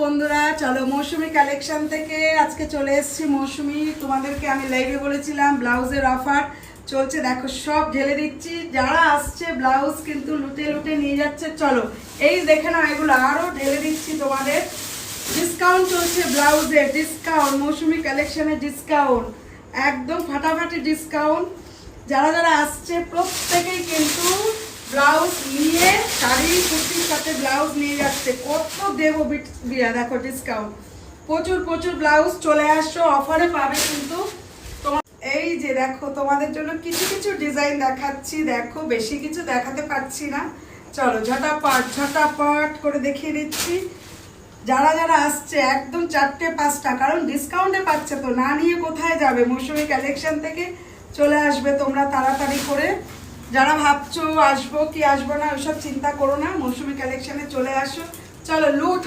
বন্ধুরা, চলো মৌসুমী কালেকশন থেকে আজকে চলে এসেছি। মৌসুমী তোমাদেরকে আমি লাইভে বলেছিলাম ব্লাউজের অফার চলছে, দেখো সব ঢেলে দিচ্ছি। যারা আসছে ব্লাউজ কিন্তু লুটে লুটে নিয়ে যাচ্ছে। চলো এই দেখে নাও, এগুলো আরো ঢেলে দিচ্ছি তোমাদের। ডিসকাউন্ট চলছে, ব্লাউজের ডিসকাউন্ট, মৌসুমী কালেকশনের ডিসকাউন্ট, একদম ফাটাফাটি ডিসকাউন্ট। যারা যারা আসছে প্রত্যেকেই কিন্তু ব্লাউজ নিয়ে, শাড়ি কুর্তির সাথে ব্লাউজ নিয়ে যাচ্ছে। কত দেবো বিয়া, দেখো ডিসকাউন্ট, প্রচুর প্রচুর ব্লাউজ চলে আসছো, অফারে পাবে কিন্তু। এই যে দেখো তোমাদের জন্য কিছু কিছু ডিজাইন দেখাচ্ছি, দেখো বেশি কিছু দেখাতে পারছি না। চলো ঝটাপট ঝটাপট করে দেখিয়ে দিচ্ছি। যারা যারা আসছে একদম 4টে 5টা, কারণ ডিসকাউন্টে পাচ্ছে তো, না নিয়ে কোথায় যাবে। মৌসুমী কালেকশন থেকে চলে আসবে তোমরা তাড়াতাড়ি করে। যারা ভাবছো আসবো কি আসবো না ওইসব চিন্তা করো না, মৌসুমী কালেকশনে চলে আসো। চলো লুট